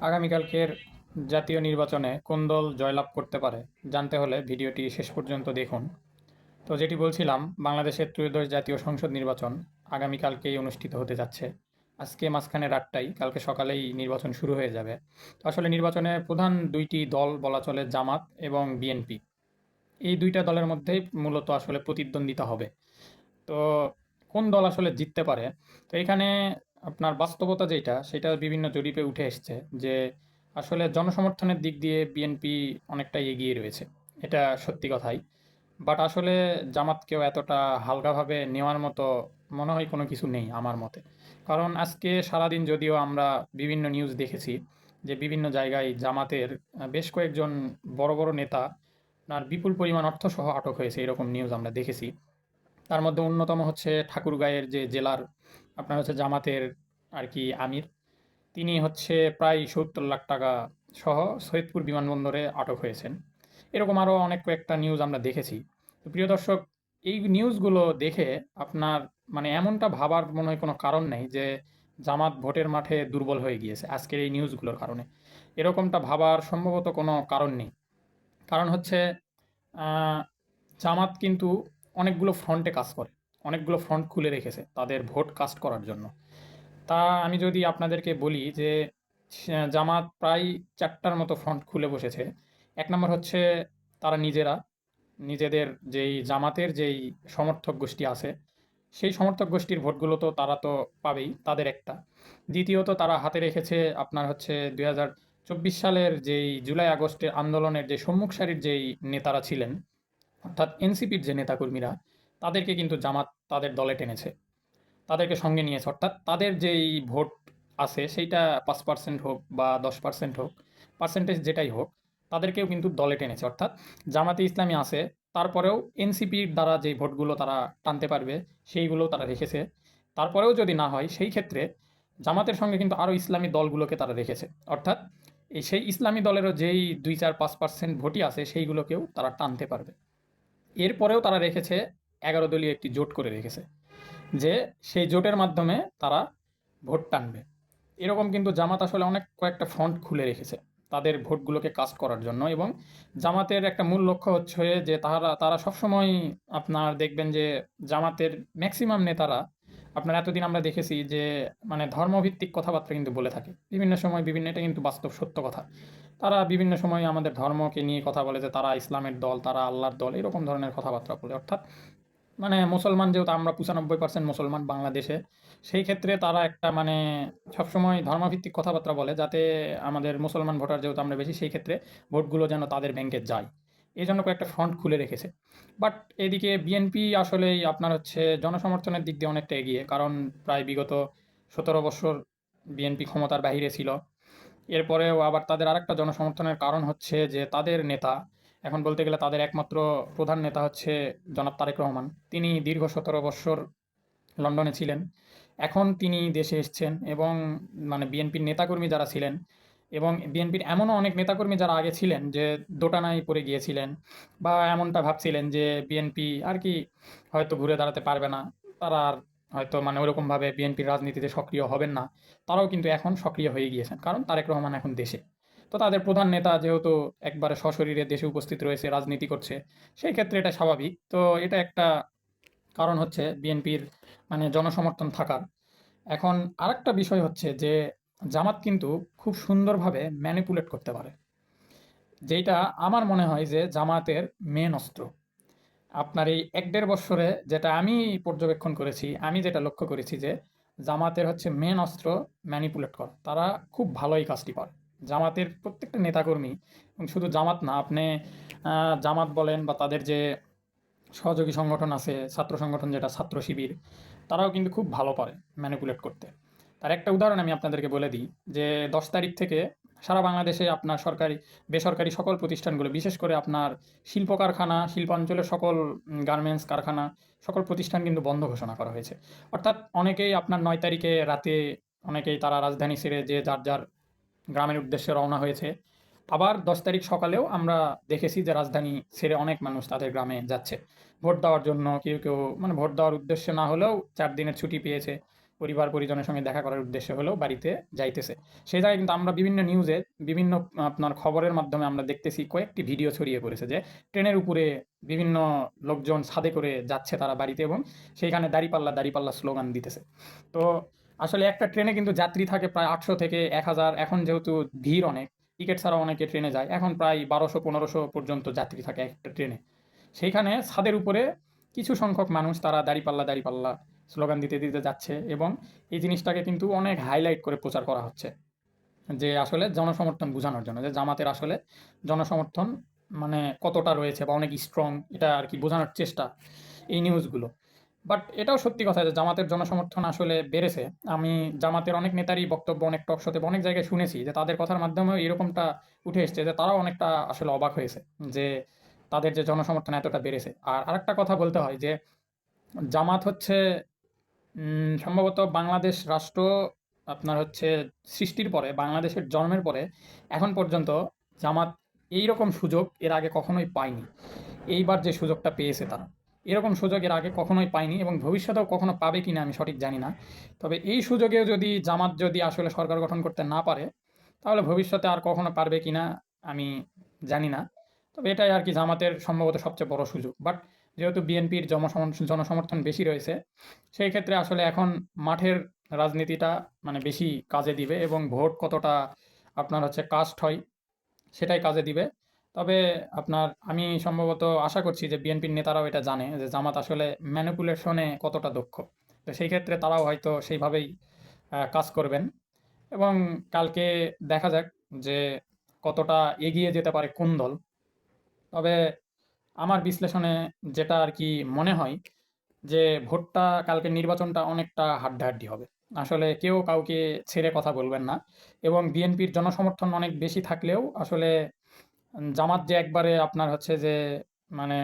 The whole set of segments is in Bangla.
আগামীকালকের জাতীয় নির্বাচনে কোন দল জয়লাভ করতে পারে জানতে হলে ভিডিওটি শেষ পর্যন্ত দেখুন। তো যেটি বলছিলাম, বাংলাদেশের ত্রয়োদশ জাতীয় সংসদ নির্বাচন আগামীকালকেই অনুষ্ঠিত হতে যাচ্ছে। আজকে মাঝখানে রাতটাই, কালকে সকালেই নির্বাচন শুরু হয়ে যাবে। তো আসলে নির্বাচনে প্রধান দুইটি দল বলা চলে, জামাত এবং বিএনপি। এই দুইটা দলের মধ্যেই মূলত আসলে প্রতিদ্বন্দ্বিতা হবে। তো কোন দল আসলে জিততে পারে, তো এখানে আপনার বাস্তবতা যেটা, সেটা বিভিন্ন জরিপে উঠে এসছে যে আসলে জনসমর্থনের দিক দিয়ে বিএনপি অনেকটা এগিয়ে রয়েছে। এটা সত্যি কথাই। বাট আসলে জামাতকেও এতটা হালকাভাবে নেওয়ার মতো মনে হয় কোনো কিছু নেই আমার মতে। কারণ আজকে সারাদিন যদিও আমরা বিভিন্ন নিউজ দেখেছি যে বিভিন্ন জায়গায় জামাতের বেশ কয়েকজন বড় বড় নেতা আর বিপুল পরিমাণ অর্থসহ আটক হয়েছে, এরকম নিউজ আমরা দেখেছি। তার মধ্যে অন্যতম হচ্ছে ঠাকুরগাঁয়ের যে জেলার আপনার হচ্ছে জামাতের আর কি আমির, তিনি হচ্ছে প্রায় ৭০ লাখ টাকা সহ সৈয়দপুর বিমানবন্দরে আটক হয়েছেন। এরকম আরও অনেক কয়েকটা নিউজ আমরা দেখেছি। তো প্রিয় দর্শক, এই নিউজগুলো দেখে আপনার মানে এমনটা ভাবার মনে হয় কোনো কারণ নেই যে জামাত ভোটের মাঠে দুর্বল হয়ে গিয়েছে আজকের এই নিউজগুলোর কারণে। এরকমটা ভাবার সম্ভবত কোনো কারণ নেই। কারণ হচ্ছে আহ, জামাত কিন্তু অনেকগুলো ফ্রন্টে কাজ করে, অনেকগুলো ফ্রন্ট খুলে রেখেছে তাদের ভোট কাস্ট করার জন্য। তা আমি যদি আপনাদেরকে বলি যে জামাত প্রায় ৪টার মতো ফ্রন্ট খুলে বসেছে। এক নম্বর হচ্ছে তারা নিজেরা, নিজেদের যেই জামাতের যেই সমর্থক গোষ্ঠী আছে, সেই সমর্থক গোষ্ঠীর ভোটগুলো তো তারা তো পাবেই, তাদের একটা। দ্বিতীয়ত তারা হাতে রেখেছে আপনার হচ্ছে ২০২৪ সালের যেই জুলাই আগস্টের আন্দোলনের যে সম্মুখ সারির যেই নেতারা ছিলেন, অর্থাৎ এনসিপির যে নেতাকর্মীরা, তাদেরকে কিন্তু জামাত তাদের দলে টেনেছে, তাদেরকে সঙ্গে নিয়েছে। অর্থাৎ তাদের যেই ভোট আছে সেইটা ৫% হোক বা ১০% হোক, পার্সেন্টেজ যেটাই হোক, তাদেরকেও কিন্তু দলে টেনেছে। অর্থাৎ জামাতে ইসলামী আছে, তারপরেও এনসিপির দ্বারা যেই ভোটগুলো তারা টানতে পারবে সেইগুলো তারা রেখেছে। তারপরেও যদি না হয় সেই ক্ষেত্রে জামাতের সঙ্গে কিন্তু আরও ইসলামী দলগুলোকে তারা রেখেছে। অর্থাৎ সেই ইসলামী দলেরও যেই ২, ৪, ৫% ভোটই আছে সেইগুলোকেও তারা টানতে পারবে। এরপরেও তারা রেখেছে ১১ দলীয় একটি জোট করে রেখেছে, যে সেই জোটের মাধ্যমে তারা ভোট টানবে। এরকম কিন্তু জামাত আসলে অনেক কয়েকটা ফ্রন্ট খুলে রেখেছে তাদের ভোটগুলোকে কাস্ট করার জন্য। এবং জামাতের একটা মূল লক্ষ্য হচ্ছে যে তারা তারা সবসময় আপনার দেখবেন যে জামাতের ম্যাক্সিমাম নেতারা আপনার এতদিন আমরা দেখেছি যে মানে ধর্মভিত্তিক কথাবার্তা কিন্তু বলে থাকে বিভিন্ন সময় বিভিন্ন, এটা কিন্তু বাস্তব সত্য কথা। তারা বিভিন্ন সময় আমাদের ধর্মকে নিয়ে কথা বলে যে তারা ইসলামের দল, তারা আল্লাহর দল, এরকম ধরনের কথাবার্তা বলে। অর্থাৎ মানে মুসলমান যেহেতু আমরা ৯৫% মুসলমান বাংলাদেশে, সেই ক্ষেত্রে তারা একটা মানে সবসময় ধর্মভিত্তিক কথাবার্তা বলে যাতে আমাদের মুসলমান ভোটার যেহেতু আমরা বেশি, সেই ক্ষেত্রে ভোটগুলো যেন তাদের ব্যাংকে যায়। এই জন্য কয়েকটা ফ্রন্ট খুলে রেখেছে। বাট এদিকে বিএনপি আসলেই আপনার হচ্ছে জনসমর্থনের দিক দিয়ে অনেকটা এগিয়ে, কারণ প্রায় বিগত ১৭ বছর বিএনপি ক্ষমতার বাইরে ছিল। এরপরেও আবার তাদের আরেকটা জনসমর্থনের কারণ হচ্ছে যে তাদের নেতা, এখন বলতে গেলে তাদের একমাত্র প্রধান নেতা হচ্ছে জনাব তারেক রহমান। তিনি দীর্ঘ ১৭ বছর লন্ডনে ছিলেন। এখন তিনি দেশে এসছেন এবং মানে বিএনপির নেতাকর্মী যারা ছিলেন, এবং বিএনপির এমনও অনেক নেতাকর্মী যারা আগে ছিলেন যে দোটানায় পড়ে গিয়েছিলেন বা এমনটা ভাবছিলেন যে বিএনপি আর কি হয়তো ঘুরে দাঁড়াতে পারবে না, তারা আর হয়তো মানে ওরকমভাবে বিএনপির রাজনীতিতে সক্রিয় হবেন না, তারাও কিন্তু এখন সক্রিয় হয়ে গিয়েছেন, কারণ তারেক রহমান এখন দেশে। তো তাদের প্রধান নেতা যেহেতু একবারে সশরীরে দেশে উপস্থিত রয়েছে, রাজনীতি করছে, সেই ক্ষেত্রে এটা স্বাভাবিক। তো এটা একটা কারণ হচ্ছে বিএনপির মানে জনসমর্থন থাকার। এখন আরেকটা বিষয় হচ্ছে যে জামাত কিন্তু খুব সুন্দরভাবে ম্যানিপুলেট করতে পারে, যেটা আমার মনে হয় যে জামাতের মেন অস্ত্র। আপনার এই ১-১.৫ বছরে যেটা আমি পর্যবেক্ষণ করেছি, আমি যেটা লক্ষ্য করেছি যে জামাতের হচ্ছে মেন অস্ত্র ম্যানিপুলেট করা। তারা খুব ভালো এই কাজটি করে। জামাতের প্রত্যেকটা নেতাকর্মী, এবং শুধু জামাত না, আপনি জামাত বলেন বা তাদের যে সহযোগী সংগঠন আছে, ছাত্র সংগঠন যেটা ছাত্র শিবির, তারাও কিন্তু খুব ভালো পারে ম্যানিপুলেট করতে। তার একটা উদাহরণ আমি আপনাদেরকে বলে দিই যে ১০ তারিখ থেকে সারা বাংলাদেশে আপনার সরকারি বেসরকারি সকল প্রতিষ্ঠানগুলো, বিশেষ করে আপনার শিল্প কারখানা, শিল্পাঞ্চলের সকল গার্মেন্টস কারখানা, সকল প্রতিষ্ঠান কিন্তু বন্ধ ঘোষণা করা হয়েছে। অর্থাৎ অনেকেই আপনার ৯ তারিখে রাতে অনেকেই তারা রাজধানী ছেড়ে যে যার যার গ্রামের উদ্দেশ্যে রওনা হয়েছে। আবার ১০ তারিখ সকালেও আমরা দেখেছি যে রাজধানী ছেড়ে অনেক মানুষ তাদের গ্রামে যাচ্ছে ভোট দেওয়ার জন্য। কেউ কেউ মানে ভোট দেওয়ার উদ্দেশ্যে না হলেও ৪ দিনের ছুটি পেয়েছে, পরিবার পরিজনের সঙ্গে দেখা করার উদ্দেশ্যে হলেও বাড়িতে যাইতেছে। সেই জায়গায় কিন্তু আমরা বিভিন্ন নিউজে, বিভিন্ন আপনার খবরের মাধ্যমে আমরা দেখতেছি কয়েকটি ভিডিও ছড়িয়ে পড়েছে যে ট্রেনের উপরে বিভিন্ন লোকজন ছাদে করে যাচ্ছে তারা বাড়িতে, এবং সেইখানে দাঁড়িপাল্লা দাঁড়িপাল্লা স্লোগান দিতেছে। তো আসলে একটা ট্রেনে কিন্তু যাত্রী থাকে প্রায় 800 থেকে 1000। এখন যেহেতু ভিড় অনেক, টিকিট ছাড়াও অনেকে ট্রেনে যায়, এখন প্রায় 1200-1500 পর্যন্ত যাত্রী থাকে একটা ট্রেনে। সেইখানে ছাদের উপরে কিছু সংখ্যক মানুষ তারা দাঁড়িপাল্লা দাঁড়িপাল্লা স্লোগান দিতে দিতে যাচ্ছে, এবং এই জিনিসটাকে কিন্তু অনেক হাইলাইট করে প্রচার করা হচ্ছে যে আসলে জনসমর্থন বোঝানোর জন্য যে জামাতের আসলে জনসমর্থন মানে কতটা রয়েছে বা অনেক স্ট্রং, এটা আর কি বোঝানোর চেষ্টা এই নিউজগুলো। বাট এটাও সত্যি কথা যে জামাতের জনসমর্থন আসলে বেড়েছে। আমি জামাতের অনেক নেতারই বক্তব্য অনেক টক শোতে অনেক জায়গায় শুনেছি যে তাদের কথার মাধ্যমেও এরকমটা উঠে এসছে যে তারাও অনেকটা আসলে অবাক হয়েছে যে তাদের যে জনসমর্থন এতটা বেড়েছে। আর আরেকটা কথা বলতে হয় যে জামাত হচ্ছে সম্ভবত বাংলাদেশ রাষ্ট্র আপনার হচ্ছে সৃষ্টির পরে, বাংলাদেশের জন্মের পরে এখন পর্যন্ত জামাত এইরকম সুযোগ এর আগে কখনোই পায়নি। এইবার যে সুযোগটা পেয়েছে তারা, এরকম সুযোগ এর আগে কখনোই পায়নি, এবং ভবিষ্যতেও কখনো পাবে কিনা আমি সঠিক জানি না। তবে এই সুযোগেও যদি জামাত যদি আসলে সরকার গঠন করতে না পারে, তাহলে ভবিষ্যতে আর কখনো পারবে কিনা আমি জানি না। তবে এটাই আর কি জামাতের সম্ভবত সবচেয়ে বড় সুযোগ। বাট যেহেতু বিএনপির জনসমর্থন বেশি রয়েছে, সেই ক্ষেত্রে আসলে এখন মাঠের রাজনীতিটা মানে বেশি কাজে দিবে, এবং ভোট কতটা আপনার হচ্ছে কাস্ট হয় সেটাই কাজে দিবে। তবে আপনার আমি সম্ভবত আশা করছি যে বিএনপির নেতারাও এটা জানে যে জামাত আসলে ম্যানিপুলেশনে কতটা দক্ষ। তো সেই ক্ষেত্রে তারাও হয়তো সেইভাবেই কাজ করবেন, এবং কালকে দেখা যাক যে কতটা এগিয়ে যেতে পারে কোন দল। তবে আমার বিশ্লেষণে যেটা আর কি মনে হয় যে ভোটটা, কালকের নির্বাচনটা অনেকটা হাড্ডাহাড্ডি হবে। আসলে কেউ কাউকে ছেড়ে কথা বলবেন না, এবং বিএনপির জনসমর্থন অনেক বেশি থাকলেও আসলে জামাত যে একবারে আপনার হচ্ছে যে মানে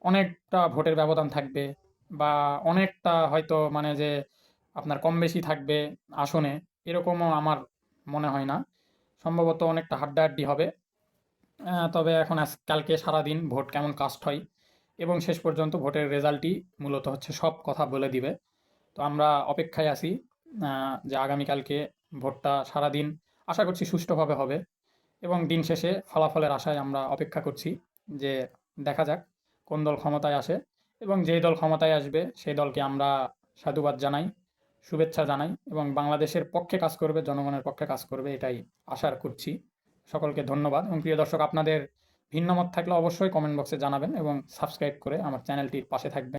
অনেকটা ভোটের ব্যবধান থাকবে, বা অনেকটা হয়তো মানে যে আপনার কম বেশি থাকবে আসনে, এরকমও আমার মনে হয় না। সম্ভবত অনেকটা হাড্ডাহাড্ডি হবে। তবে এখন কালকে সারাদিন ভোট কেমন কাস্ট হয় এবং শেষ পর্যন্ত ভোটের রেজাল্টই মূলত হচ্ছে সব কথা বলে দিবে। তো আমরা অপেক্ষায় আছি যে আগামীকালকে ভোটটা সারাদিন আশা করছি সুষ্ঠুভাবে হবে, এবং দিন শেষে ফলাফলের আশায় আমরা অপেক্ষা করছি যে দেখা যাক কোন দল ক্ষমতায় আসে, এবং যেই দল ক্ষমতায় আসবে সেই দলকে আমরা সাধুবাদ জানাই, শুভেচ্ছা জানাই, এবং বাংলাদেশের পক্ষে কাজ করবে, জনগণের পক্ষে কাজ করবে, এটাই আশা করছি। সকলকে ধন্যবাদ, এবং প্রিয় দর্শক আপনাদের ভিন্ন মত থাকলে অবশ্যই কমেন্ট বক্সে জানাবেন, এবং সাবস্ক্রাইব করে আমার চ্যানেলটির পাশে থাকবেন।